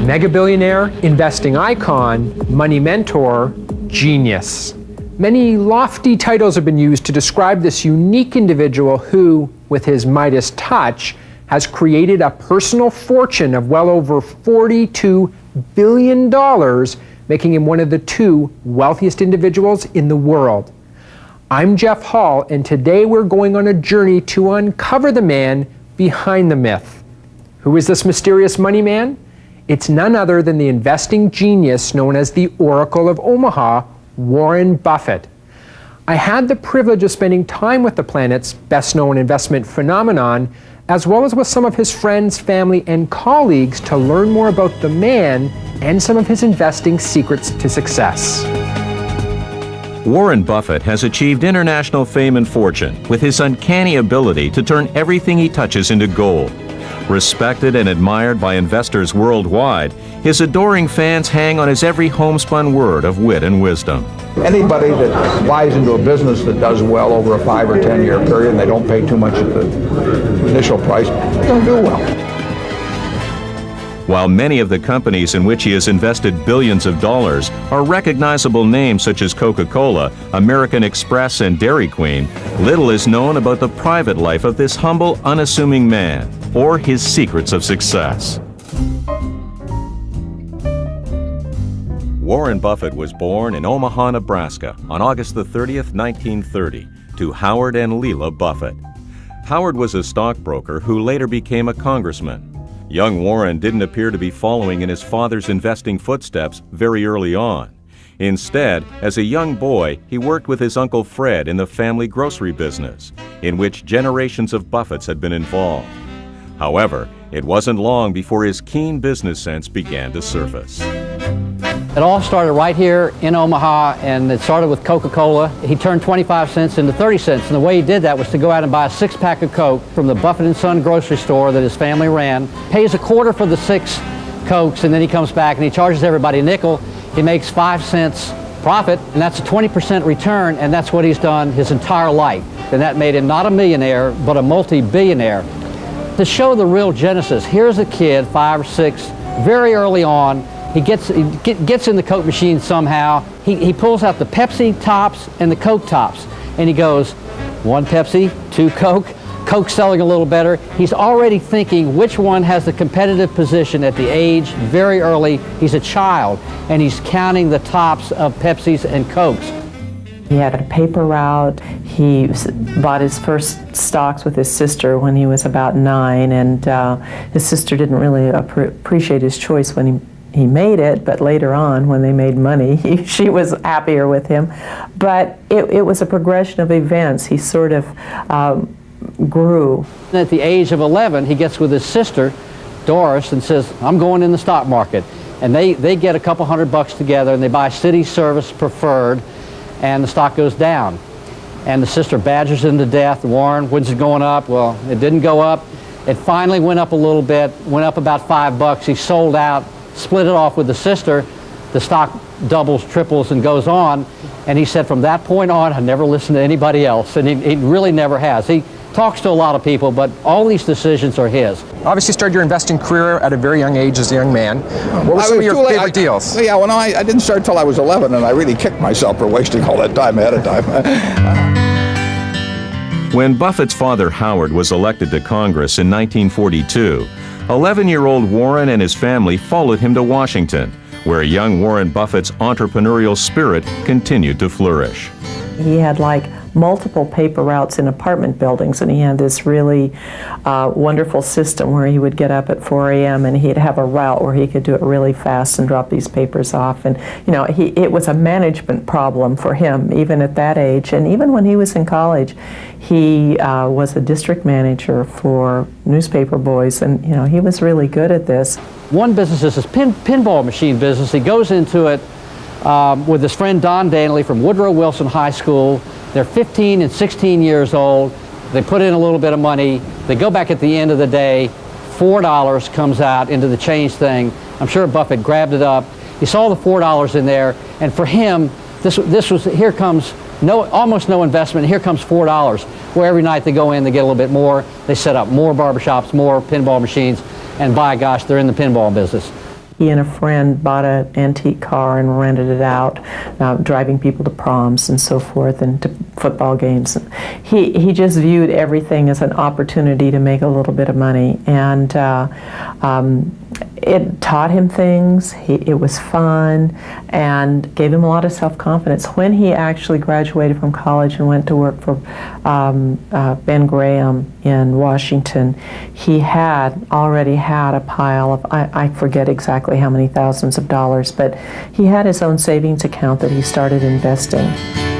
Mega billionaire, investing icon, money mentor, genius. Many lofty titles have been used to describe this unique individual who, with his Midas touch, has created a personal fortune of well over $42 billion, making him one of the 2 wealthiest individuals in the world. I'm Jeff Hall, and today we're going on a journey to uncover the man behind the myth. Who is this mysterious money man? It's none other than the investing genius known as the Oracle of Omaha, Warren Buffett. I had the privilege of spending time with the planet's best-known investment phenomenon, as well as with some of his friends, family, and colleagues to learn more about the man and some of his investing secrets to success. Warren Buffett has achieved international fame and fortune with his uncanny ability to turn everything he touches into gold. Respected and admired by investors worldwide, his adoring fans hang on his every homespun word of wit and wisdom. Anybody that buys into a business that does well over a 5 or 10 year period and they don't pay too much at the initial price, they'll do well. While many of the companies in which he has invested billions of dollars are recognizable names such as Coca-Cola, American Express, and Dairy Queen, little is known about the private life of this humble, unassuming man, or his secrets of success. Warren Buffett was born in Omaha, Nebraska on August the 30th, 1930, to Howard and Leela Buffett. Howard was a stockbroker who later became a congressman. Young Warren didn't appear to be following in his father's investing footsteps very early on. Instead, as a young boy, he worked with his Uncle Fred in the family grocery business, in which generations of Buffetts had been involved. However, it wasn't long before his keen business sense began to surface. It all started right here in Omaha, and it started with Coca-Cola. He turned 25 cents into 30 cents, and the way he did that was to go out and buy a 6-pack of Coke from the Buffett & Son grocery store that his family ran, pays a quarter for the 6 Cokes, and then he comes back and he charges everybody a nickel. He makes 5 cents profit, and that's a 20% return, and that's what he's done his entire life. And that made him not a millionaire, but a multi-billionaire. To show the real genesis, here's a kid, 5 or 6, very early on. He gets in the Coke machine somehow. He pulls out the Pepsi tops and the Coke tops, and he goes, 1 Pepsi, 2 Coke, Coke's selling a little better. He's already thinking which one has the competitive position at the age very early. He's a child, and he's counting the tops of Pepsis and Cokes. He had a paper route. He bought his first stocks with his sister when he was about 9, and his sister didn't really appreciate his choice when he made it, but later on, when they made money, she was happier with him. But it was a progression of events. He sort of grew. At the age of 11, he gets with his sister, Doris, and says, I'm going in the stock market. And they get a couple $100 together, and they buy City Service Preferred, and the stock goes down. And the sister badgers him to death. Warren, when's it going up? Well, it didn't go up. It finally went up a little bit, went up about $5. He sold out, split it off with the sister. The stock doubles, triples, and goes on. And he said from that point on, I never listened to anybody else. And he really never has. He talks to a lot of people, but all these decisions are his. Obviously started your investing career at a very young age as a young man. What were some of your favorite deals? Yeah, well, no, I didn't start until I was 11, and I really kicked myself for wasting all that time ahead of time. When Buffett's father Howard was elected to Congress in 1942, 11-year-old Warren and his family followed him to Washington, where young Warren Buffett's entrepreneurial spirit continued to flourish. He had multiple paper routes in apartment buildings, and he had this really wonderful system where he would get up at 4 a.m. and he'd have a route where he could do it really fast and drop these papers off. And it was a management problem for him even at that age. And even when he was in college, he was a district manager for newspaper boys, and he was really good at this. One business is his pinball machine business. He goes into it with his friend Don Danley from Woodrow Wilson High School. They're 15 and 16 years old. They put in a little bit of money. They go back at the end of the day. $4 comes out into the change thing. I'm sure Buffett grabbed it up. He saw the $4 in there, and for him, this was, here comes almost no investment. Here comes $4, where every night they go in, they get a little bit more. They set up more barbershops, more pinball machines, and by gosh, they're in the pinball business. he and a friend bought an antique car and rented it out, driving people to proms and so forth and to football games. He just viewed everything as an opportunity to make a little bit of money, and it taught him things. It was fun and gave him a lot of self-confidence. When he actually graduated from college and went to work for Ben Graham in Washington, he had already had a pile of, I forget exactly how many thousands of dollars, but he had his own savings account that he started investing.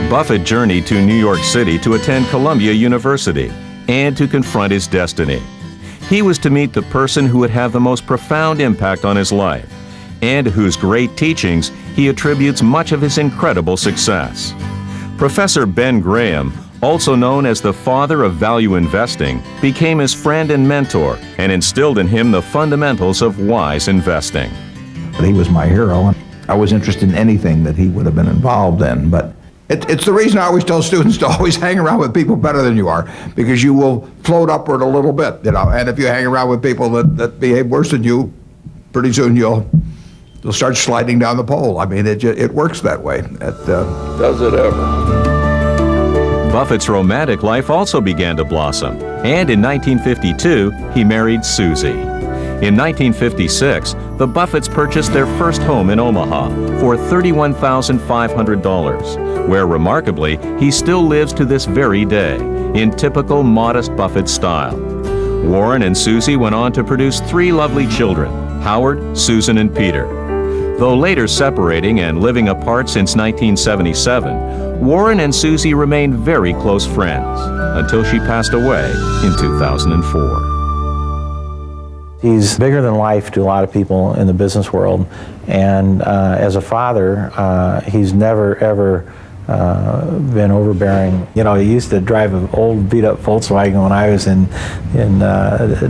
Buffett journeyed to New York City to attend Columbia University and to confront his destiny. He was to meet the person who would have the most profound impact on his life, and to whose great teachings he attributes much of his incredible success. Professor Ben Graham, also known as the father of value investing, became his friend and mentor and instilled in him the fundamentals of wise investing. He was my hero, and I was interested in anything that he would have been involved in, but it's the reason I always tell students to always hang around with people better than you are, because you will float upward a little bit, and if you hang around with people that behave worse than you, pretty soon you'll start sliding down the pole. I mean, it works that way. Does it ever? Buffett's romantic life also began to blossom, and in 1952, he married Susie. In 1956, the Buffetts purchased their first home in Omaha for $31,500, where remarkably, he still lives to this very day, in typical modest Buffett style. Warren and Susie went on to produce 3 lovely children, Howard, Susan, and Peter. Though later separating and living apart since 1977, Warren and Susie remained very close friends until she passed away in 2004. He's bigger than life to a lot of people in the business world, and as a father, he's never ever been overbearing. You know, he used to drive an old beat-up Volkswagen when I was in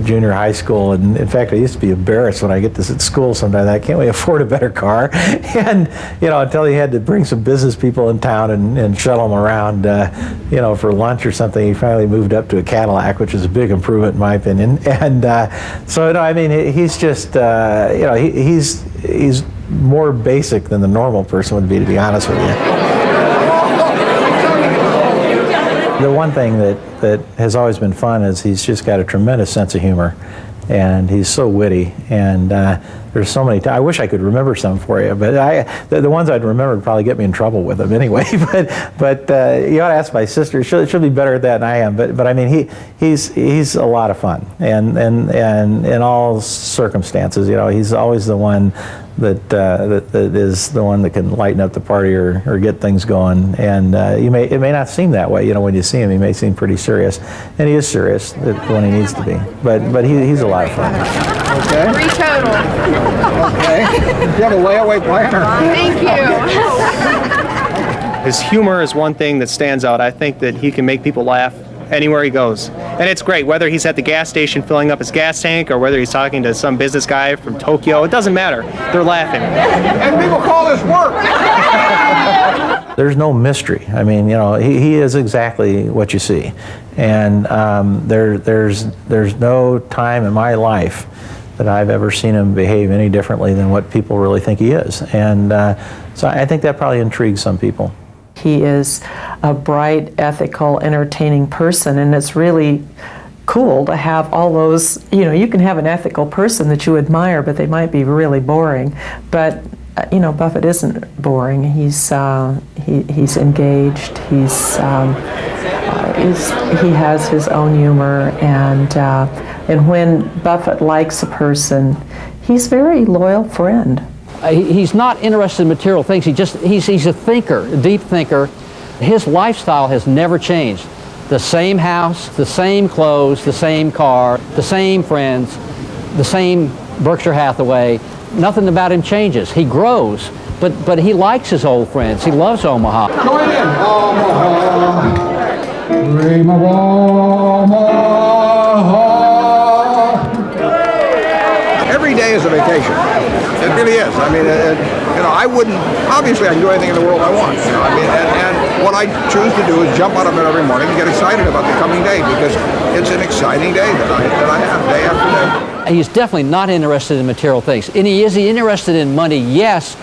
junior high school, and in fact, I used to be embarrassed when I get this at school sometimes. Can't we afford a better car? And you know, until he had to bring some business people in town and shuttle them around, you know, for lunch or something, he finally moved up to a Cadillac, which is a big improvement in my opinion. And so, you know, I mean, he's just, you know, he's more basic than the normal person would be, to be honest with you. The one thing that has always been fun is he's just got a tremendous sense of humor, and he's so witty, and there's so many I wish I could remember some for you, but the ones I'd remember would probably get me in trouble with them anyway. but you ought to ask my sister. She'll be better at that than I am. But I mean, he's a lot of fun, and in all circumstances, you know, he's always the one that is the one that can lighten up the party or get things going. And it may not seem that way, you know, when you see him. He may seem pretty serious, and he is serious when he needs to be. But he's a lot of fun. Okay. 3 total. Okay. You have a layaway planner. Thank you. His humor is one thing that stands out. I think that he can make people laugh anywhere he goes. And it's great, whether he's at the gas station filling up his gas tank or whether he's talking to some business guy from Tokyo, it doesn't matter. They're laughing. And people call this work. There's no mystery. I mean, you know, he is exactly what you see. And there's no time in my life that I've ever seen him behave any differently than what people really think he is. And so I think that probably intrigues some people. He is a bright, ethical, entertaining person, and it's really cool to have all those, you know, you can have an ethical person that you admire, but they might be really boring. But, you know, Buffett isn't boring. He's engaged, he has his own humor, and when Buffett likes a person, he's a very loyal friend. He's not interested in material things. He's a thinker, a deep thinker. His lifestyle has never changed. The same house, the same clothes, the same car, the same friends, the same Berkshire Hathaway. Nothing about him changes. He grows, but he likes his old friends. He loves Omaha. Join in. Omaha, dream of Omaha. Every day is a vacation. It really is. I mean, you know, I wouldn't, obviously I can do anything in the world I want. You know, I mean, and what I choose to do is jump out of bed every morning and get excited about the coming day, because it's an exciting day that I have day after day. He's definitely not interested in material things. And is he interested in money? Yes,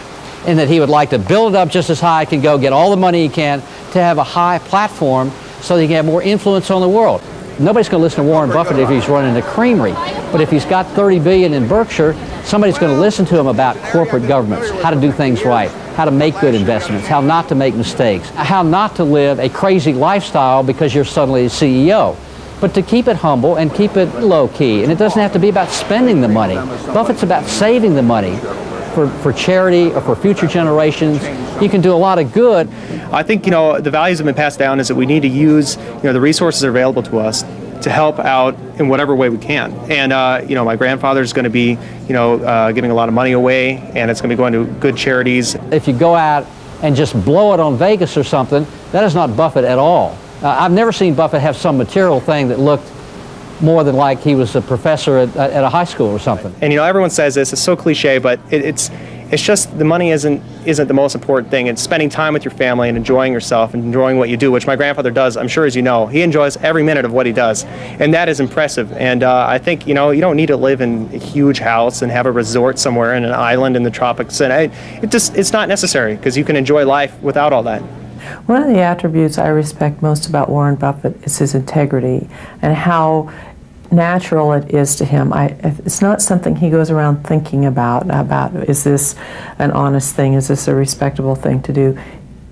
in that he would like to build it up just as high it can go, get all the money he can, to have a high platform so that he can have more influence on the world. Nobody's going to listen to Warren Buffett if he's running a creamery. But if he's got $30 billion in Berkshire, somebody's going to listen to him about corporate governments, how to do things right, how to make good investments, how not to make mistakes, how not to live a crazy lifestyle because you're suddenly a CEO. But to keep it humble and keep it low-key. And it doesn't have to be about spending the money. Buffett's about saving the money for charity or for future generations. You can do a lot of good. I think, the values have been passed down is that we need to use, the resources that are available to us to help out in whatever way we can. And, my grandfather's going to be, giving a lot of money away, and it's going to be going to good charities. If you go out and just blow it on Vegas or something, that is not Buffett at all. I've never seen Buffett have some material thing that looked more than like he was a professor at a high school or something. And everyone says this, it's so cliche, but it's just the money isn't the most important thing. It's spending time with your family and enjoying yourself and enjoying what you do, which my grandfather does, I'm sure, as you know. He enjoys every minute of what he does, and that is impressive. And I think, you don't need to live in a huge house and have a resort somewhere in an island in the tropics. And it's not necessary, because you can enjoy life without all that. One of the attributes I respect most about Warren Buffett is his integrity and how natural it is to him. It's not something he goes around thinking about, is this an honest thing, is this a respectable thing to do.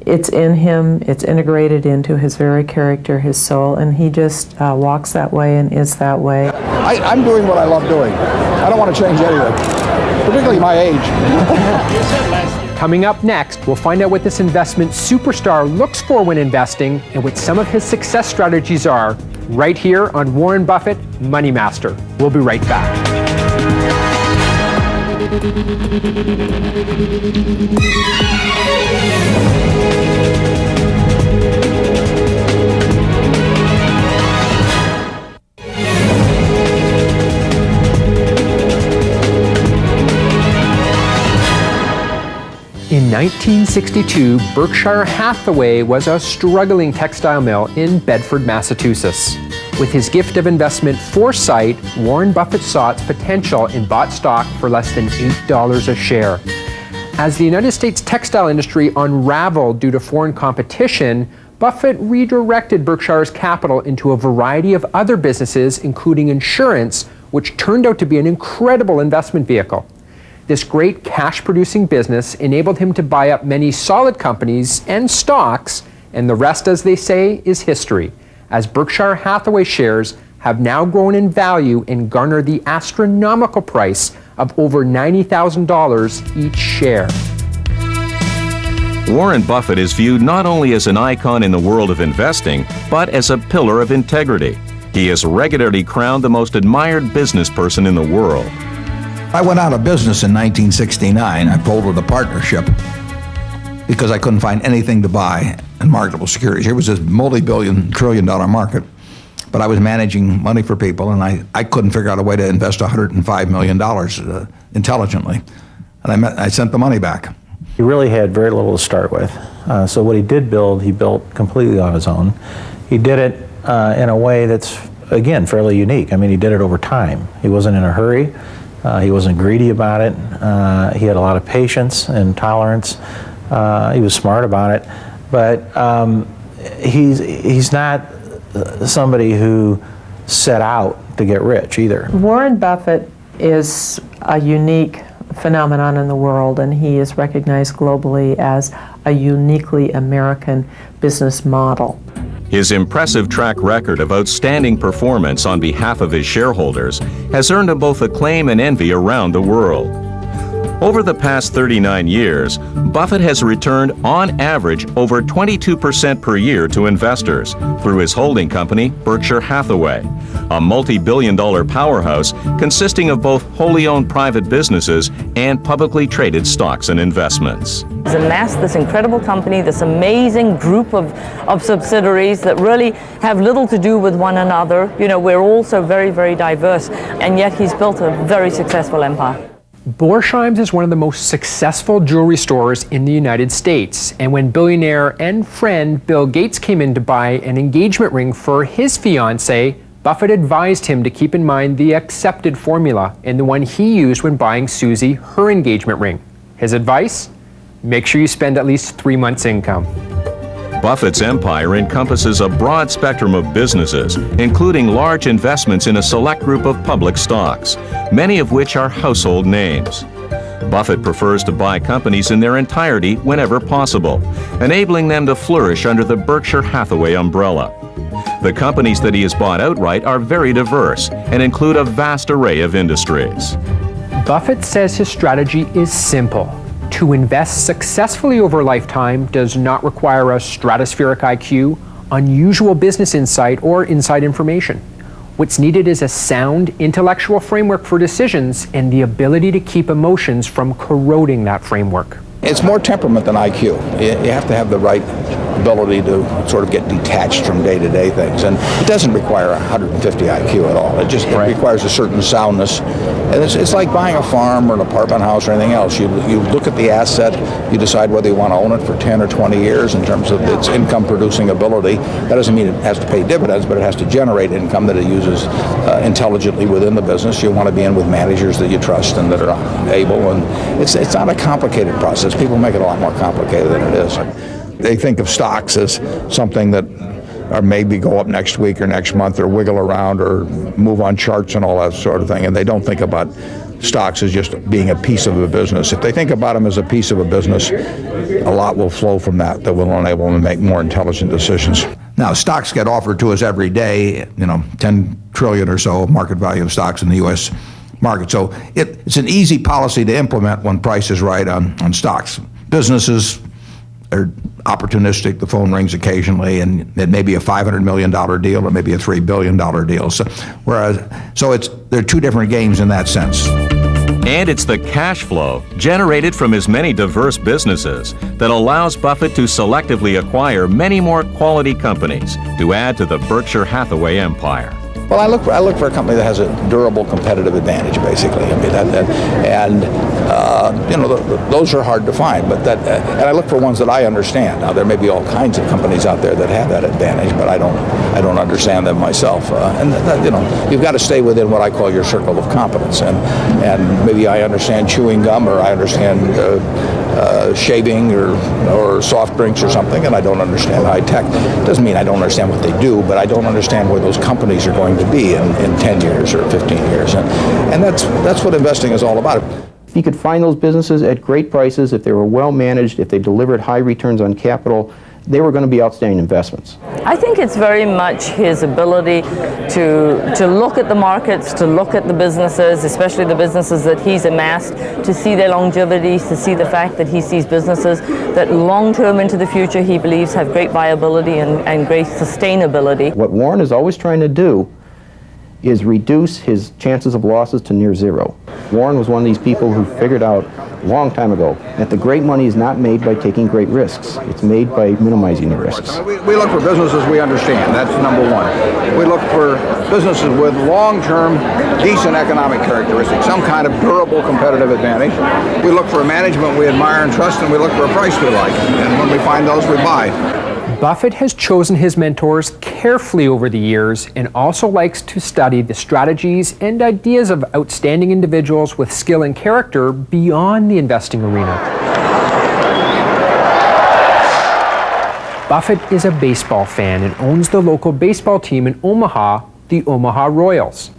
It's in him, it's integrated into his very character, his soul, and he just walks that way and is that way. I'm doing what I love doing. I don't want to change anything, particularly my age. Coming up next, we'll find out what this investment superstar looks for when investing and what some of his success strategies are, right here on Warren Buffett Money Master. We'll be right back. In 1962, Berkshire Hathaway was a struggling textile mill in Bedford, Massachusetts. With his gift of investment foresight, Warren Buffett saw its potential and bought stock for less than $8 a share. As the United States textile industry unraveled due to foreign competition, Buffett redirected Berkshire's capital into a variety of other businesses, including insurance, which turned out to be an incredible investment vehicle. This great cash-producing business enabled him to buy up many solid companies and stocks, and the rest, as they say, is history, as Berkshire Hathaway shares have now grown in value and garner the astronomical price of over $90,000 each share. Warren Buffett is viewed not only as an icon in the world of investing, but as a pillar of integrity. He is regularly crowned the most admired business person in the world. I went out of business in 1969. I folded a partnership because I couldn't find anything to buy in marketable securities. It was this multi-billion, trillion-dollar market, but I was managing money for people, and I couldn't figure out a way to invest $105 million intelligently. And I sent the money back. He really had very little to start with. So what he did build, he built completely on his own. He did it in a way that's, again, fairly unique. I mean, he did it over time. He wasn't in a hurry. He wasn't greedy about it. He had a lot of patience and tolerance. He was smart about it. But he's not somebody who set out to get rich either. Warren Buffett is a unique phenomenon in the world, and he is recognized globally as a uniquely American business model. His impressive track record of outstanding performance on behalf of his shareholders has earned him both acclaim and envy around the world. Over the past 39 years, Buffett has returned, on average, over 22% per year to investors through his holding company, Berkshire Hathaway, a multi-billion-dollar powerhouse consisting of both wholly owned private businesses and publicly traded stocks and investments. He's amassed this incredible company, this amazing group of subsidiaries that really have little to do with one another. You know, we're all so very, very diverse, and yet he's built a very successful empire. Borsheim's is one of the most successful jewelry stores in the United States, and when billionaire and friend Bill Gates came in to buy an engagement ring for his fiancée, Buffett advised him to keep in mind the accepted formula and the one he used when buying Susie her engagement ring. His advice? Make sure you spend at least 3 months' income. Buffett's empire encompasses a broad spectrum of businesses, including large investments in a select group of public stocks, many of which are household names. Buffett prefers to buy companies in their entirety whenever possible, enabling them to flourish under the Berkshire Hathaway umbrella. The companies that he has bought outright are very diverse and include a vast array of industries. Buffett says his strategy is simple. To invest successfully over a lifetime does not require a stratospheric IQ, unusual business insight, or inside information. What's needed is a sound intellectual framework for decisions and the ability to keep emotions from corroding that framework. It's more temperament than IQ. You have to have the right ability to sort of get detached from day-to-day things. And it doesn't require 150 IQ at all. It just it requires a certain soundness. And it's like buying a farm or an apartment house or anything else. You look at the asset, you decide whether you want to own it for 10 or 20 years in terms of its income-producing ability. That doesn't mean it has to pay dividends, but it has to generate income that it uses intelligently within the business. You want to be in with managers that you trust and that are able. And it's not a complicated process. People make it a lot more complicated than it is. They think of stocks as something that or maybe go up next week or next month or wiggle around or move on charts and all that sort of thing. And they don't think about stocks as just being a piece of a business. If they think about them as a piece of a business, a lot will flow from that will enable them to make more intelligent decisions. Now, stocks get offered to us every day, 10 trillion or so market value of stocks in the U.S. market. So it's an easy policy to implement when price is right on stocks. Businesses are opportunistic. The phone rings occasionally, and it may be a $500 million deal, or maybe a $3 billion deal. So they're two different games in that sense. And it's the cash flow generated from his many diverse businesses that allows Buffett to selectively acquire many more quality companies to add to the Berkshire Hathaway empire. Well, I look for a company that has a durable competitive advantage, basically. I mean, those are hard to find. But and I look for ones that I understand. Now, there may be all kinds of companies out there that have that advantage, but I don't understand them myself. You've got to stay within what I call your circle of competence. And maybe I understand chewing gum, or I understand shaving or soft drinks or something, and I don't understand high tech. Doesn't mean I don't understand what they do, but I don't understand where those companies are going to be in 10 years or 15 years. And that's what investing is all about. If you could find those businesses at great prices, if they were well managed, if they delivered high returns on capital, they were going to be outstanding investments. I think it's very much his ability to look at the markets, to look at the businesses, especially the businesses that he's amassed, to see their longevity, to see the fact that he sees businesses that long-term into the future he believes have great viability and great sustainability. What Warren is always trying to do is reduce his chances of losses to near zero. Warren was one of these people who figured out a long time ago that the great money is not made by taking great risks. It's made by minimizing the risks. We look for businesses we understand. That's number one. We look for businesses with long-term, decent economic characteristics, some kind of durable competitive advantage. We look for a management we admire and trust, and we look for a price we like. And when we find those, we buy. Buffett has chosen his mentors carefully over the years and also likes to study the strategies and ideas of outstanding individuals with skill and character beyond the investing arena. Buffett is a baseball fan and owns the local baseball team in Omaha, the Omaha Royals.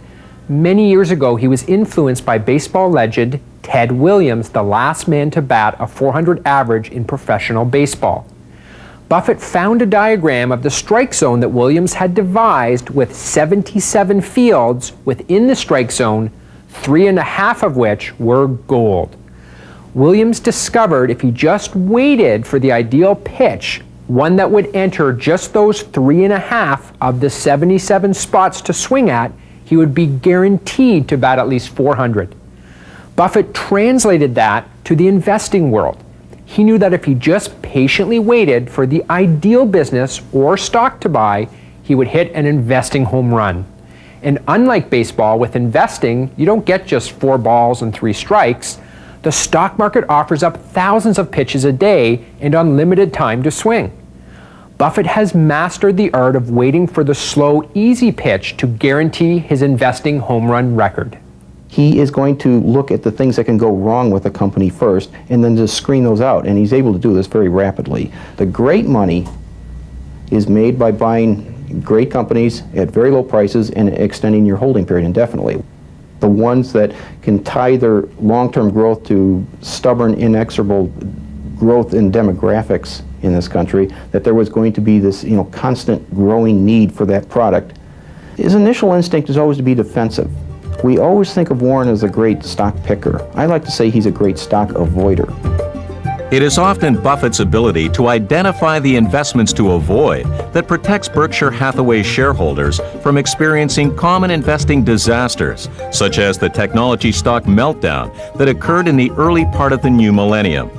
Many years ago, he was influenced by baseball legend Ted Williams, the last man to bat a .400 average in professional baseball. Buffett found a diagram of the strike zone that Williams had devised with 77 fields within the strike zone, 3.5 of which were gold. Williams discovered if he just waited for the ideal pitch, one that would enter just those 3.5 of the 77 spots to swing at, he would be guaranteed to bat at least .400. Buffett translated that to the investing world. He knew that if he just patiently waited for the ideal business or stock to buy, he would hit an investing home run. And unlike baseball, with investing, you don't get just 4 balls and 3 strikes. The stock market offers up thousands of pitches a day and unlimited time to swing. Buffett has mastered the art of waiting for the slow, easy pitch to guarantee his investing home run record. He is going to look at the things that can go wrong with a company first and then just screen those out, and he's able to do this very rapidly. The great money is made by buying great companies at very low prices and extending your holding period indefinitely. The ones that can tie their long-term growth to stubborn, inexorable growth in demographics in this country, that there was going to be this constant growing need for that product. His initial instinct is always to be defensive. We always think of Warren as a great stock picker. I like to say he's a great stock avoider. It is often Buffett's ability to identify the investments to avoid that protects Berkshire Hathaway shareholders from experiencing common investing disasters, such as the technology stock meltdown that occurred in the early part of the new millennium.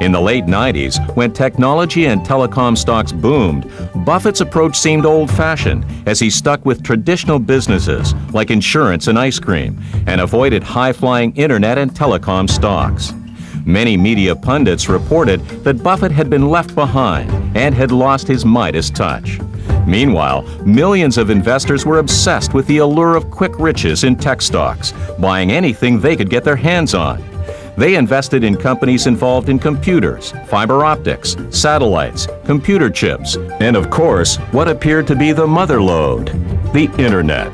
In the late 90s, when technology and telecom stocks boomed, Buffett's approach seemed old-fashioned as he stuck with traditional businesses like insurance and ice cream and avoided high-flying internet and telecom stocks. Many media pundits reported that Buffett had been left behind and had lost his Midas touch. Meanwhile, millions of investors were obsessed with the allure of quick riches in tech stocks, buying anything they could get their hands on. They invested in companies involved in computers, fiber optics, satellites, computer chips, and of course, what appeared to be the mother lode, the internet.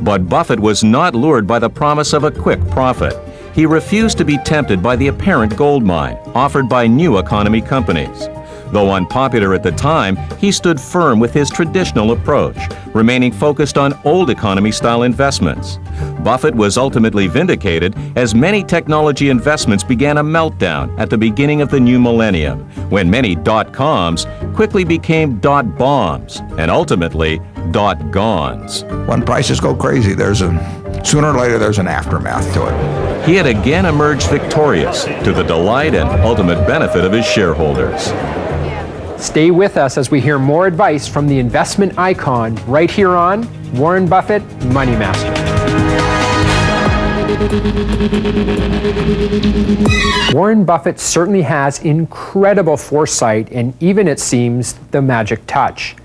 But Buffett was not lured by the promise of a quick profit. He refused to be tempted by the apparent gold mine offered by new economy companies. Though unpopular at the time, he stood firm with his traditional approach, remaining focused on old economy-style investments. Buffett was ultimately vindicated as many technology investments began a meltdown at the beginning of the new millennium, when many dot-coms quickly became dot-bombs and ultimately dot-gons. When prices go crazy, sooner or later there's an aftermath to it. He had again emerged victorious to the delight and ultimate benefit of his shareholders. Stay with us as we hear more advice from the investment icon right here on Warren Buffett Money Master. Warren Buffett certainly has incredible foresight and even, it seems, the magic touch.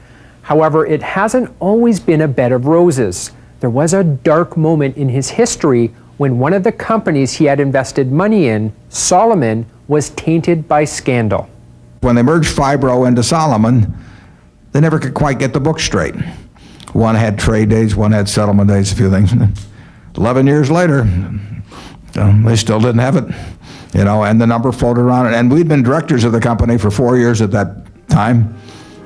However, it hasn't always been a bed of roses. There was a dark moment in his history when one of the companies he had invested money in, Solomon, was tainted by scandal. When they merged Fibro into Solomon, they never could quite get the books straight. One had trade days, one had settlement days, a few things. 11 years later, they still didn't have it, and the number floated around. And we'd been directors of the company for 4 years at that time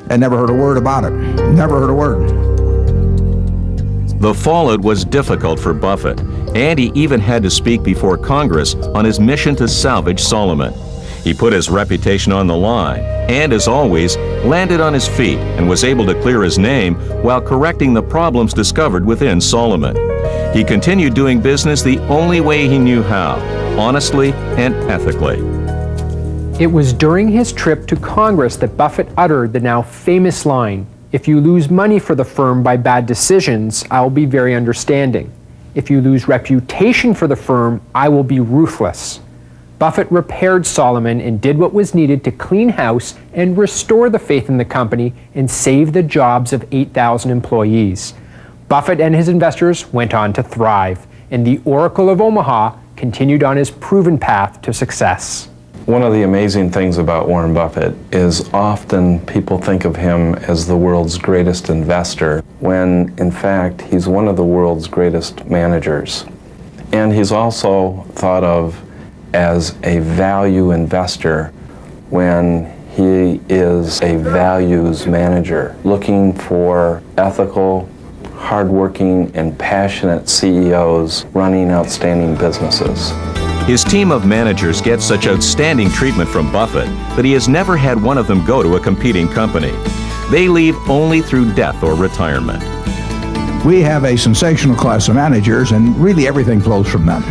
and never heard a word about it. Never heard a word. The fallout was difficult for Buffett, and he even had to speak before Congress on his mission to salvage Solomon. He put his reputation on the line, and as always, landed on his feet and was able to clear his name while correcting the problems discovered within Solomon. He continued doing business the only way he knew how, honestly and ethically. It was during his trip to Congress that Buffett uttered the now famous line, "If you lose money for the firm by bad decisions, I will be very understanding. If you lose reputation for the firm, I will be ruthless." Buffett repaired Solomon and did what was needed to clean house and restore the faith in the company and save the jobs of 8,000 employees. Buffett and his investors went on to thrive, and the Oracle of Omaha continued on his proven path to success. One of the amazing things about Warren Buffett is often people think of him as the world's greatest investor, when in fact he's one of the world's greatest managers. And he's also thought of as a value investor when he is a values manager, looking for ethical, hardworking, and passionate CEOs running outstanding businesses. His team of managers gets such outstanding treatment from Buffett that he has never had one of them go to a competing company. They leave only through death or retirement. We have a sensational class of managers, and really everything flows from them.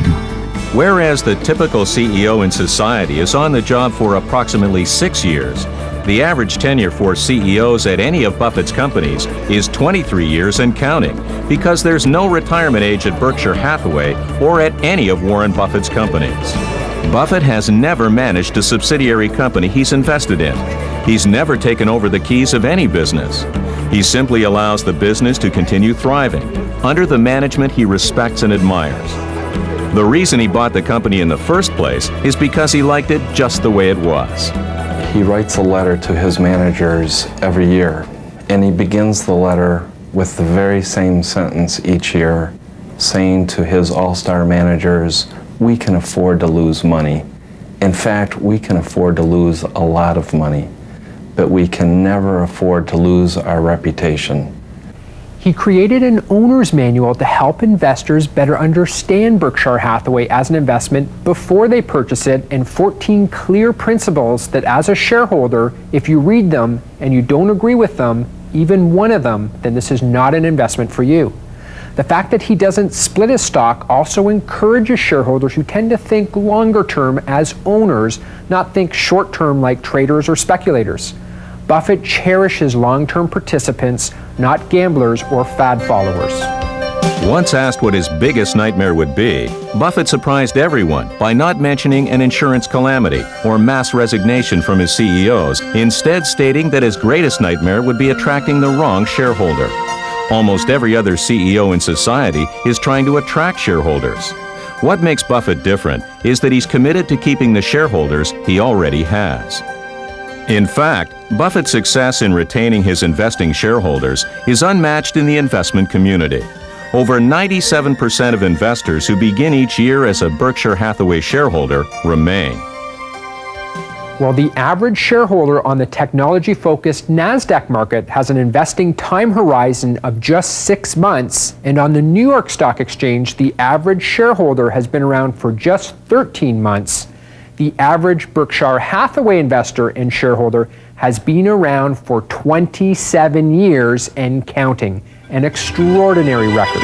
Whereas the typical CEO in society is on the job for approximately 6 years, the average tenure for CEOs at any of Buffett's companies is 23 years and counting, because there's no retirement age at Berkshire Hathaway or at any of Warren Buffett's companies. Buffett has never managed a subsidiary company he's invested in. He's never taken over the keys of any business. He simply allows the business to continue thriving under the management he respects and admires. The reason he bought the company in the first place is because he liked it just the way it was. He writes a letter to his managers every year, and he begins the letter with the very same sentence each year, saying to his all-star managers, "We can afford to lose money. In fact, we can afford to lose a lot of money, but we can never afford to lose our reputation." He created an owner's manual to help investors better understand Berkshire Hathaway as an investment before they purchase it, and 14 clear principles that as a shareholder, if you read them and you don't agree with them, even one of them, then this is not an investment for you. The fact that he doesn't split his stock also encourages shareholders who tend to think longer term as owners, not think short term like traders or speculators. Buffett cherishes long-term participants, not gamblers or fad followers. Once asked what his biggest nightmare would be, Buffett surprised everyone by not mentioning an insurance calamity or mass resignation from his CEOs, instead stating that his greatest nightmare would be attracting the wrong shareholder. Almost every other CEO in society is trying to attract shareholders. What makes Buffett different is that he's committed to keeping the shareholders he already has. In fact, Buffett's success in retaining his investing shareholders is unmatched in the investment community. Over 97% of investors who begin each year as a Berkshire Hathaway shareholder remain. While the average shareholder on the technology-focused NASDAQ market has an investing time horizon of just 6 months, and on the New York Stock Exchange, the average shareholder has been around for just 13 months, the average Berkshire Hathaway investor and shareholder has been around for 27 years and counting, an extraordinary record.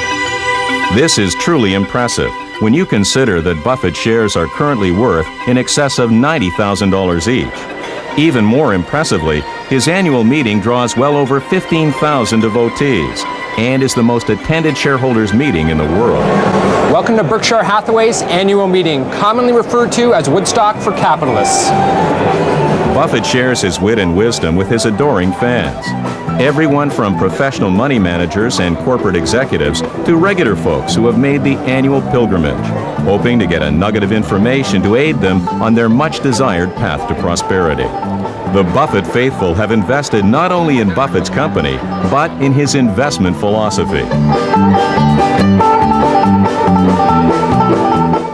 This is truly impressive when you consider that Buffett shares are currently worth in excess of $90,000 each. Even more impressively, his annual meeting draws well over 15,000 devotees and is the most attended shareholders meeting in the world. Welcome to Berkshire Hathaway's annual meeting, commonly referred to as Woodstock for capitalists. Buffett shares his wit and wisdom with his adoring fans. Everyone from professional money managers and corporate executives to regular folks who have made the annual pilgrimage, hoping to get a nugget of information to aid them on their much-desired path to prosperity. The Buffett faithful have invested not only in Buffett's company, but in his investment philosophy.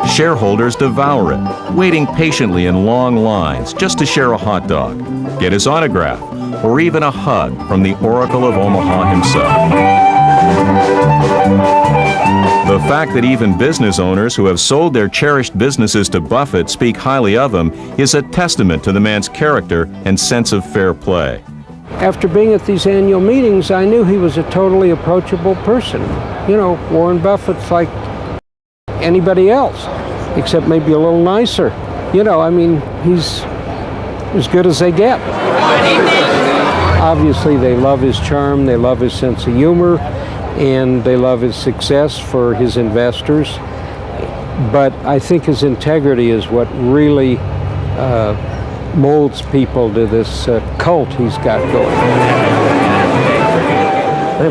Shareholders devour it, waiting patiently in long lines just to share a hot dog, get his autograph, or even a hug from the Oracle of Omaha himself. The fact that even business owners who have sold their cherished businesses to Buffett speak highly of him is a testament to the man's character and sense of fair play. After being at these annual meetings, I knew he was a totally approachable person. You know, Warren Buffett's like anybody else, except maybe a little nicer. You know, I mean, he's as good as they get. Obviously, they love his charm, they love his sense of humor, and they love his success for his investors. But I think his integrity is what really molds people to this cult he's got going.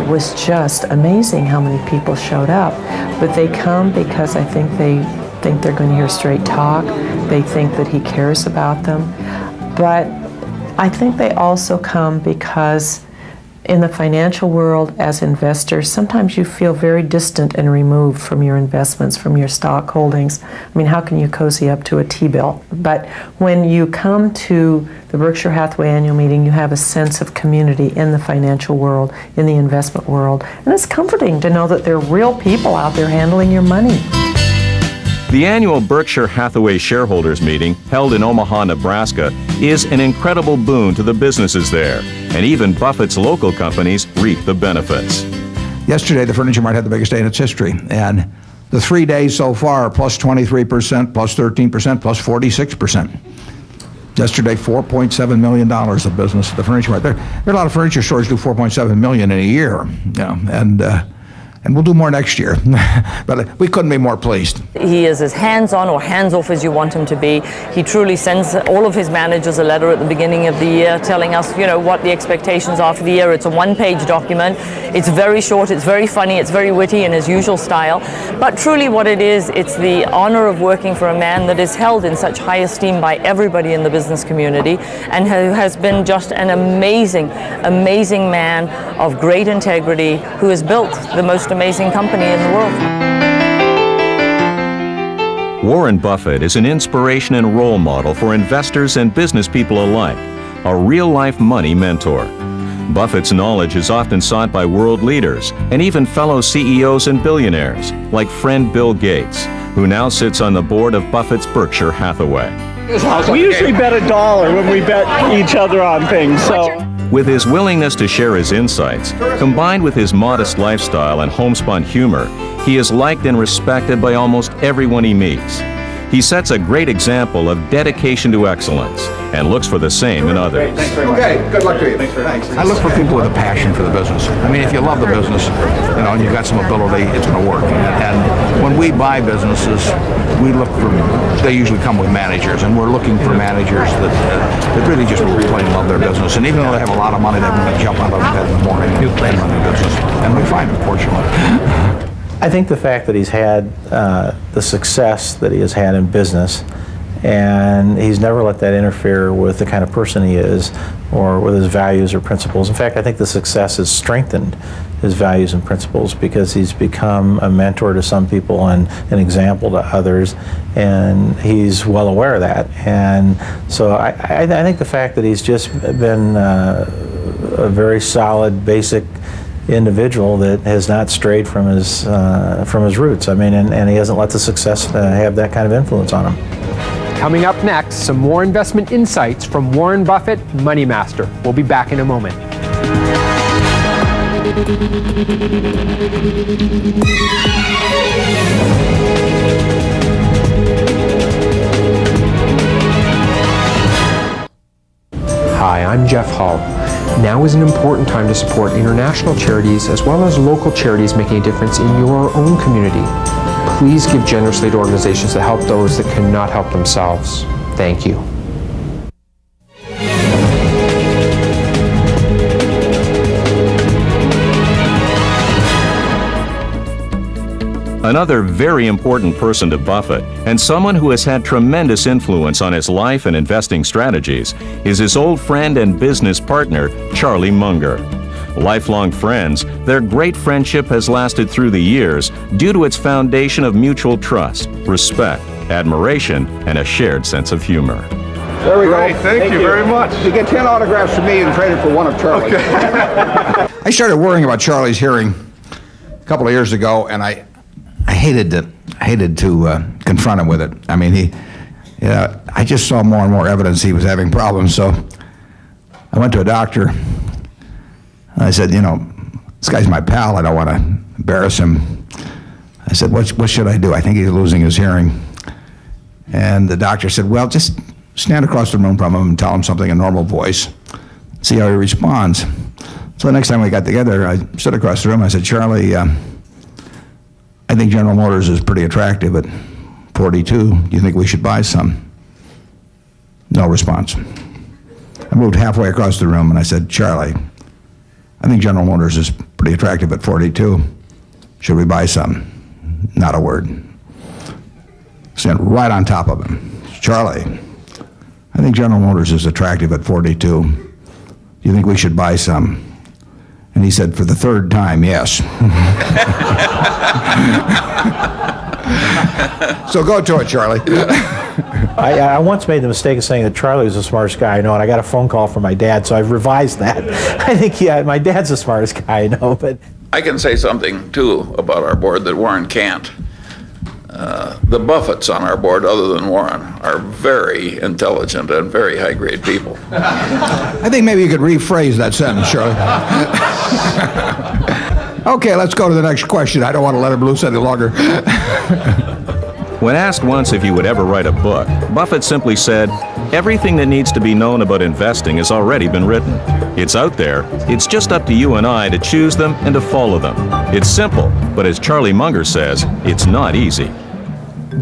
It was just amazing how many people showed up. But they come because I think they're going to hear straight talk. They think that he cares about them. But I think they also come because in the financial world as investors, sometimes you feel very distant and removed from your investments, from your stock holdings. I mean, how can you cozy up to a T-bill? But when you come to the Berkshire Hathaway annual meeting, you have a sense of community in the financial world, in the investment world. And it's comforting to know that there are real people out there handling your money. The annual Berkshire Hathaway shareholders meeting, held in Omaha, Nebraska, is an incredible boon to the businesses there, and even Buffett's local companies reap the benefits. Yesterday, the furniture mart had the biggest day in its history, and the 3 days so far, plus 23%, plus 13%, plus 46%. Yesterday, $4.7 million of business at the furniture mart. There are a lot of furniture stores do $4.7 million in a year, you know, And we'll do more next year. But we couldn't be more pleased. He is as hands-on or hands-off as you want him to be. He truly sends all of his managers a letter at the beginning of the year telling us, what the expectations are for the year. It's a one-page document. It's very short, it's very funny, it's very witty in his usual style. But truly what it is, it's the honor of working for a man that is held in such high esteem by everybody in the business community, and who has been just an amazing, amazing man of great integrity, who has built the most amazing company in the world. Warren Buffett is an inspiration and role model for investors and business people alike, a real-life money mentor. Buffett's knowledge is often sought by world leaders and even fellow CEOs and billionaires, like friend Bill Gates, who now sits on the board of Buffett's Berkshire Hathaway. We usually bet $1 when we bet each other on things, so. With his willingness to share his insights, combined with his modest lifestyle and homespun humor, he is liked and respected by almost everyone he meets. He sets a great example of dedication to excellence and looks for the same in others. Okay, good luck to you. Thanks. I look for people with a passion for the business. I mean, if you love the business, and you've got some ability, it's going to work. And when we buy businesses, we look for, they usually come with managers, and we're looking for managers that really just plain love their business. And even though they have a lot of money, they want to jump out of bed in the morning and play money business. And we find them, fortunately. I think the fact that he's had the success that he has had in business, and he's never let that interfere with the kind of person he is or with his values or principles. In fact, I think the success has strengthened his values and principles because he's become a mentor to some people and an example to others, and he's well aware of that. And so I think the fact that he's just been a very solid, basic individual that has not strayed from his roots. I mean, and he hasn't let the success have that kind of influence on him. Coming up next, some more investment insights from Warren Buffett, Money Master. We'll be back in a moment. Hi, I'm Jeff Hull. Now is an important time to support international charities as well as local charities making a difference in your own community. Please give generously to organizations that help those that cannot help themselves. Thank you. Another very important person to Buffett, and someone who has had tremendous influence on his life and investing strategies, is his old friend and business partner, Charlie Munger. Lifelong friends, their great friendship has lasted through the years due to its foundation of mutual trust, respect, admiration, and a shared sense of humor. There we go. Thank you very much. You get 10 autographs from me and trade it for one of Charlie's. Okay. I started worrying about Charlie's hearing a couple of years ago, and I hated to confront him with it. I mean, I just saw more and more evidence he was having problems. So I went to a doctor. And I said, this guy's my pal. I don't want to embarrass him. I said, what should I do? I think he's losing his hearing. And the doctor said, well, just stand across the room from him and tell him something in normal voice. See how he responds. So the next time we got together, I stood across the room. I said, Charlie, I think General Motors is pretty attractive at 42. Do you think we should buy some? No response. I moved halfway across the room and I said, Charlie, I think General Motors is pretty attractive at 42. Should we buy some? Not a word. Stand right on top of him. Charlie, I think General Motors is attractive at 42. Do you think we should buy some? And he said for the third time, yes. So go to it, Charlie. I once made the mistake of saying that Charlie was the smartest guy I know, and I got a phone call from my dad, so I've revised that. I think, my dad's the smartest guy I know, but... I can say something, too, about our board that Warren can't. The Buffetts on our board, other than Warren, are very intelligent and very high-grade people. I think maybe you could rephrase that sentence, Charlie. Okay, let's go to the next question. I don't want to let him loose any longer. When asked once if he would ever write a book, Buffett simply said, "Everything that needs to be known about investing has already been written. It's out there. It's just up to you and I to choose them and to follow them." It's simple, but as Charlie Munger says, it's not easy.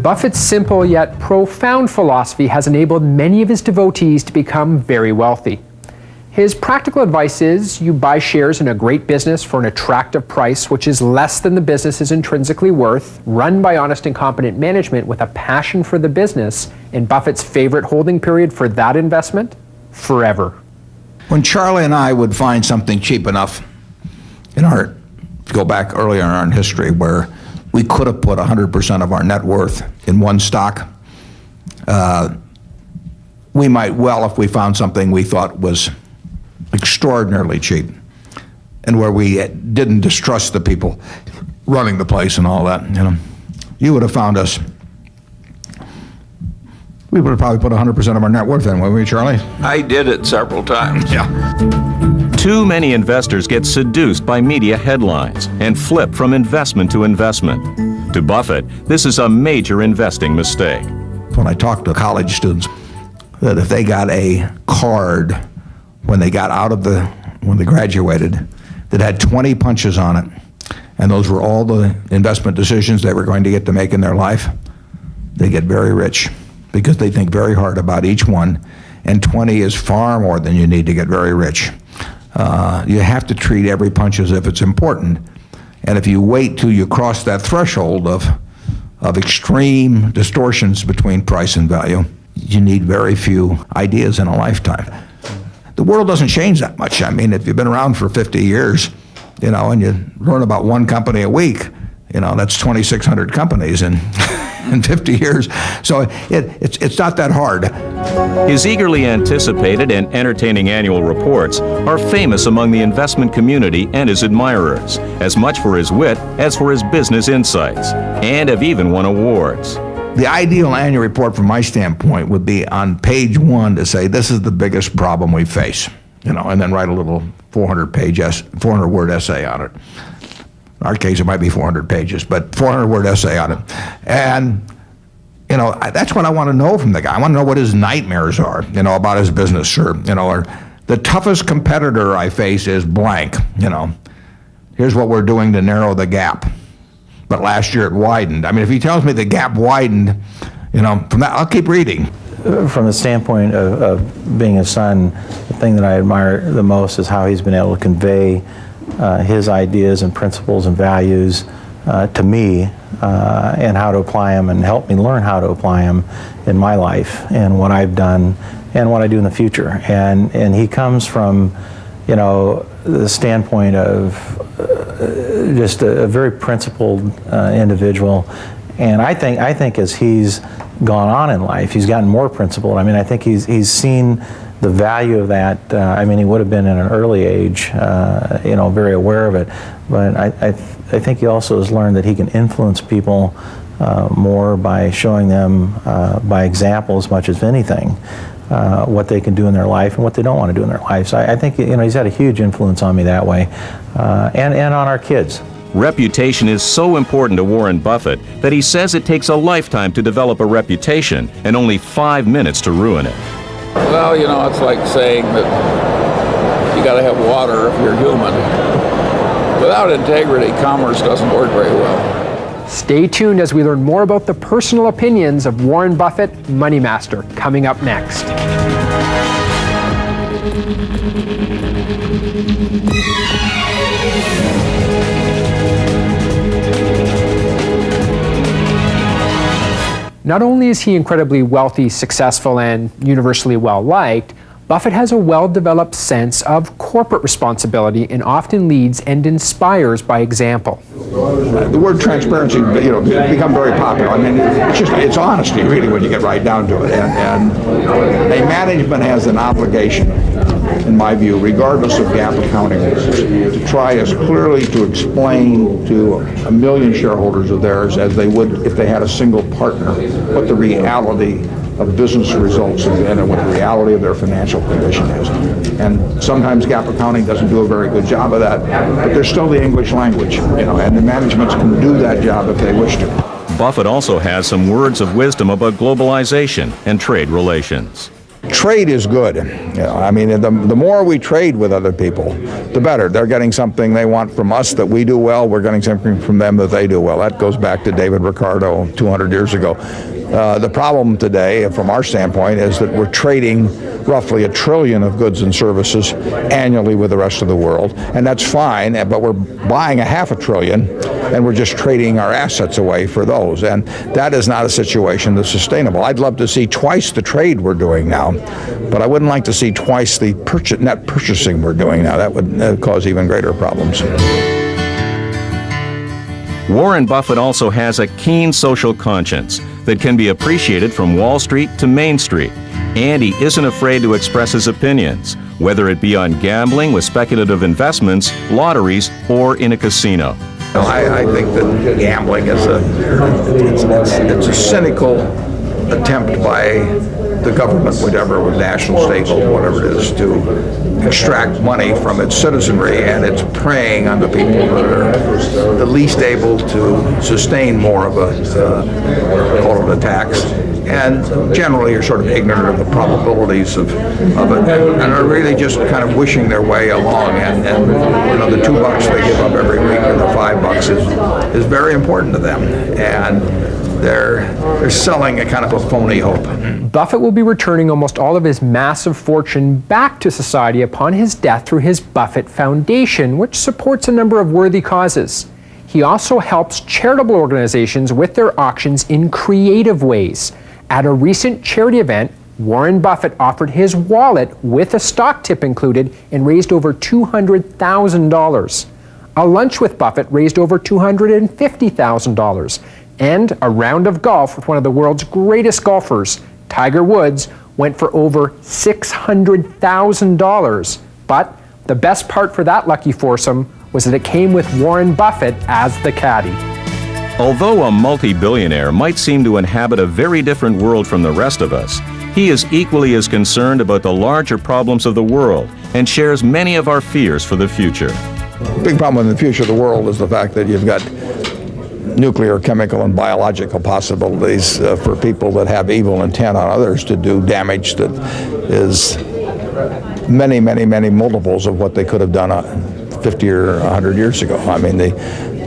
Buffett's simple yet profound philosophy has enabled many of his devotees to become very wealthy. His practical advice is you buy shares in a great business for an attractive price, which is less than the business is intrinsically worth, run by honest and competent management with a passion for the business, and Buffett's favorite holding period for that investment? Forever. When Charlie and I would find something cheap enough go back earlier in our history where we could have put 100% of our net worth in one stock, we might well, if we found something we thought was extraordinarily cheap and where we didn't distrust the people running the place and all that, you would have found us. We would have probably put 100% of our net worth in, wouldn't we, Charlie? I did it several times. Yeah. Too many investors get seduced by media headlines and flip from investment to investment. To Buffett, this is a major investing mistake. When I talk to college students, that if they got a card when they got when they graduated, that had 20 punches on it, and those were all the investment decisions they were going to get to make in their life, they get very rich because they think very hard about each one, and 20 is far more than you need to get very rich. You have to treat every punch as if it's important, and if you wait till you cross that threshold of extreme distortions between price and value, you need very few ideas in a lifetime. The world doesn't change that much. I mean, if you've been around for 50 years, and you learn about one company a week, that's 2,600 companies in 50 years. So it's not that hard. His eagerly anticipated and entertaining annual reports are famous among the investment community and his admirers, as much for his wit as for his business insights, and have even won awards. The ideal annual report from my standpoint would be on page 1 to say, this is the biggest problem we face, and then write a little 400-word essay on it. In our case, it might be 400 pages, but 400-word essay on it. And, that's what I want to know from the guy. I want to know what his nightmares are, about his business, or the toughest competitor I face is blank, Here's what we're doing to narrow the gap. But last year it widened. I mean, if he tells me the gap widened, from that, I'll keep reading. From the standpoint of being a son, the thing that I admire the most is how he's been able to convey his ideas and principles and values to me, and how to apply them, and help me learn how to apply them in my life and what I've done and what I do in the future. And he comes from, the standpoint of just a very principled individual. And I think as he's gone on in life, he's gotten more principled. I mean, I think he's seen the value of that. He would have been in an early age, very aware of it. But I think he also has learned that he can influence people more by showing them by example as much as anything what they can do in their life and what they don't want to do in their life. So I think he's had a huge influence on me that way, and on our kids. Reputation is so important to Warren Buffett that he says it takes a lifetime to develop a reputation and only 5 minutes to ruin it. Well, it's like saying that you got to have water if you're human. Without integrity, commerce doesn't work very well. Stay tuned as we learn more about the personal opinions of Warren Buffett, Money Master, coming up next. Not only is he incredibly wealthy, successful, and universally well-liked, Buffett has a well-developed sense of corporate responsibility and often leads and inspires by example. The word transparency, has become very popular. I mean, it's honesty, really, when you get right down to it. And a management has an obligation, in my view, regardless of GAAP accounting rules, to try as clearly to explain to 1 million shareholders of theirs as they would if they had a single partner what the reality of business results and what the reality of their financial condition is. And sometimes GAAP accounting doesn't do a very good job of that, but there's still the English language, and the managements can do that job if they wish to. Buffett also has some words of wisdom about globalization and trade relations. trade is good. I mean, the more we trade with other people, the better. They're getting something they want from us that we do well. We're getting something from them that they do well. That goes back to David Ricardo 200 years ago. The problem today, from our standpoint, is that we're trading roughly $1 trillion of goods and services annually with the rest of the world, and that's fine, but we're buying $500 billion, and we're just trading our assets away for those, and that is not a situation that's sustainable. I'd love to see twice the trade we're doing now, but I wouldn't like to see twice the net purchasing we're doing now. That would cause even greater problems. Warren Buffett also has a keen social conscience that can be appreciated from Wall Street to Main Street, and he isn't afraid to express his opinions, whether it be on gambling with speculative investments, lotteries, or in a casino. I think that gambling is it's a cynical attempt by the government, whatever, with national, state, whatever it is, to extract money from its citizenry, and it's preying on the people that are the least able to sustain more of call it a tax, and generally are sort of ignorant of the probabilities of it, and are really just kind of wishing their way along, and the $2 they give up every week or the $5 is very important to them, and they're selling a kind of a phony hope. Buffett will be returning almost all of his massive fortune back to society upon his death through his Buffett Foundation, which supports a number of worthy causes. He also helps charitable organizations with their auctions in creative ways. At a recent charity event, Warren Buffett offered his wallet with a stock tip included and raised over $200,000. A lunch with Buffett raised over $250,000. And a round of golf with one of the world's greatest golfers, Tiger Woods, went for over $600,000. But the best part for that lucky foursome was that it came with Warren Buffett as the caddy. Although a multi-billionaire might seem to inhabit a very different world from the rest of us, he is equally as concerned about the larger problems of the world and shares many of our fears for the future. The big problem in the future of the world is the fact that you've got nuclear, chemical, and biological possibilities for people that have evil intent on others to do damage that is many, many, many multiples of what they could have done 50 or 100 years ago. I mean, the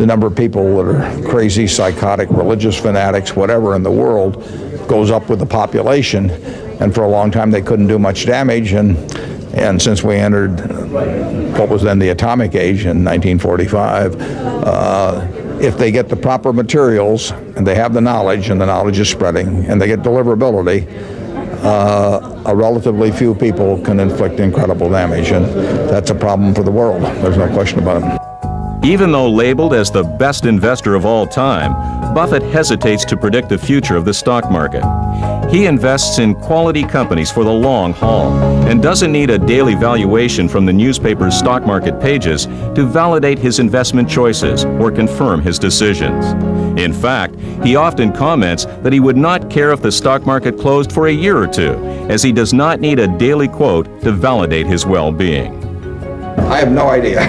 number of people that are crazy, psychotic, religious fanatics, whatever in the world goes up with the population, and for a long time they couldn't do much damage, and since we entered what was then the atomic age in 1945, if they get the proper materials and they have the knowledge, and the knowledge is spreading, and they get deliverability, a relatively few people can inflict incredible damage, and that's a problem for the world. There's no question about it. Even though labeled as the best investor of all time, Buffett hesitates to predict the future of the stock market. He invests in quality companies for the long haul and doesn't need a daily valuation from the newspaper's stock market pages to validate his investment choices or confirm his decisions. In fact, he often comments that he would not care if the stock market closed for a year or two, as he does not need a daily quote to validate his well-being. I have no idea.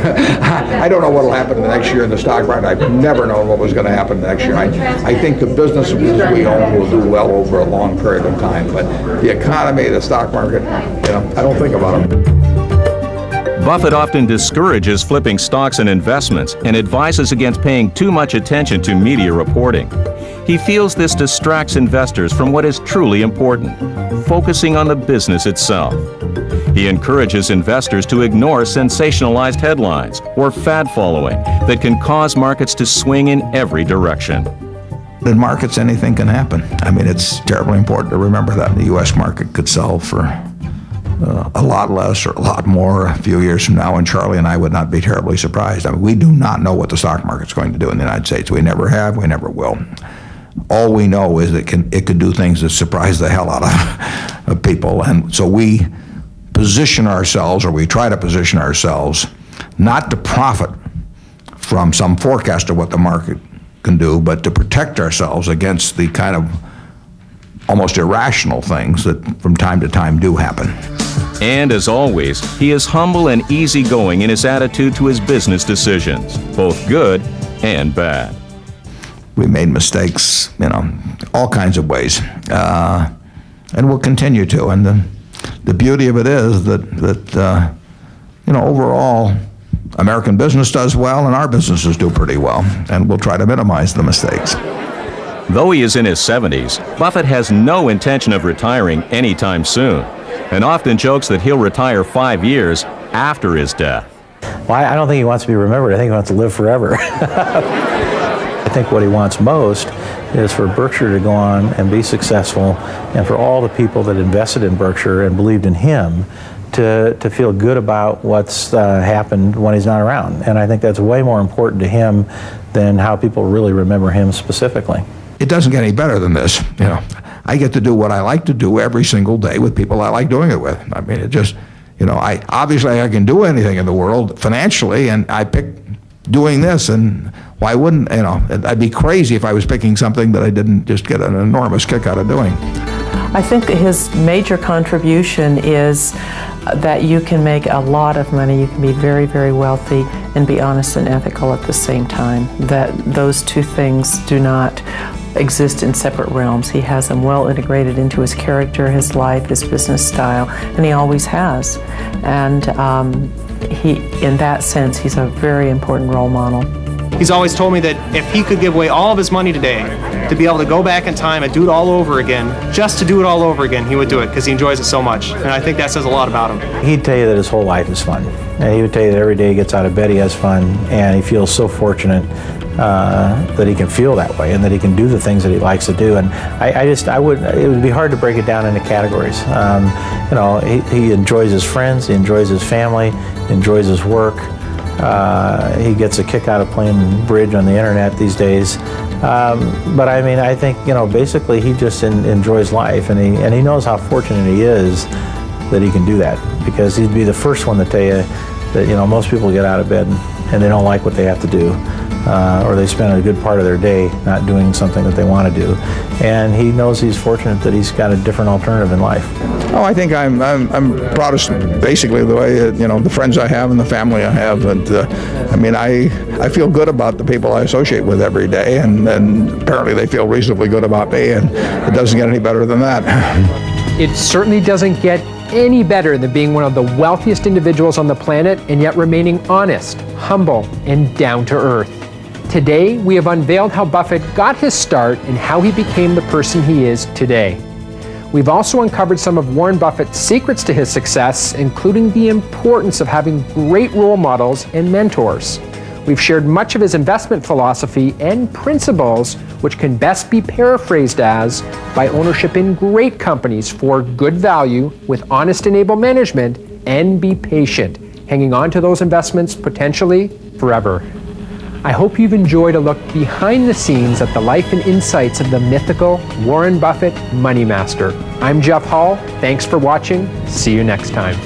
I don't know what will happen in the next year in the stock market. I've never known what was going to happen next year. I think the businesses we own will do well over a long period of time, but the economy, the stock market, I don't think about them. Buffett often discourages flipping stocks and investments and advises against paying too much attention to media reporting. He feels this distracts investors from what is truly important, focusing on the business itself. He encourages investors to ignore sensationalized headlines or fad following that can cause markets to swing in every direction. In markets, anything can happen. I mean, it's terribly important to remember that. The U.S. market could sell for a lot less or a lot more a few years from now, and Charlie and I would not be terribly surprised. I mean, we do not know what the stock market's going to do in the United States. We never have, we never will. All we know is that it can do things that surprise the hell out of people, and so we position ourselves, or we try to position ourselves, not to profit from some forecast of what the market can do, but to protect ourselves against the kind of almost irrational things that from time to time do happen. And as always, he is humble and easygoing in his attitude to his business decisions, both good and bad. We made mistakes, all kinds of ways, and we'll continue to. And the beauty of it is that overall, American business does well and our businesses do pretty well, and we'll try to minimize the mistakes. Though he is in his 70s, Buffett has no intention of retiring anytime soon, and often jokes that he'll retire 5 years after his death. Well, I don't think he wants to be remembered. I think he wants to live forever. I think what he wants most is for Berkshire to go on and be successful, and for all the people that invested in Berkshire and believed in him to feel good about what's happened when he's not around. And I think that's way more important to him than how people really remember him specifically. It doesn't get any better than this. I get to do what I like to do every single day with people I like doing it with. I mean, it just, obviously I can do anything in the world financially, and I picked doing this, and why wouldn't, I'd be crazy if I was picking something that I didn't just get an enormous kick out of doing. I think his major contribution is that you can make a lot of money, you can be very, very wealthy, and be honest and ethical at the same time. That those two things do not exist in separate realms. He has them well integrated into his character, his life, his business style, and he always has. And in that sense, he's a very important role model. He's always told me that if he could give away all of his money today to be able to go back in time and do it all over again, just to do it all over again, he would do it because he enjoys it so much. And I think that says a lot about him. He'd tell you that his whole life is fun. And he would tell you that every day he gets out of bed he has fun, and he feels so fortunate that he can feel that way and that he can do the things that he likes to do. And it would be hard to break it down into categories. He enjoys his friends, he enjoys his family, he enjoys his work. He gets a kick out of playing bridge on the internet these days. But I mean, I think, basically he just enjoys life, and he knows how fortunate he is that he can do that, because he'd be the first one to tell you that, most people get out of bed and they don't like what they have to do. Or they spend a good part of their day not doing something that they want to do. And he knows he's fortunate that he's got a different alternative in life. Oh, I think I'm proudest basically the way, the friends I have and the family I have. And I feel good about the people I associate with every day, and apparently they feel reasonably good about me, and it doesn't get any better than that. It certainly doesn't get any better than being one of the wealthiest individuals on the planet and yet remaining honest, humble, and down to earth. Today, we have unveiled how Buffett got his start and how he became the person he is today. We've also uncovered some of Warren Buffett's secrets to his success, including the importance of having great role models and mentors. We've shared much of his investment philosophy and principles, which can best be paraphrased as buy ownership in great companies for good value with honest and able management, and be patient, hanging on to those investments potentially forever. I hope you've enjoyed a look behind the scenes at the life and insights of the mythical Warren Buffett Money Master. I'm Jeff Hall. Thanks for watching. See you next time.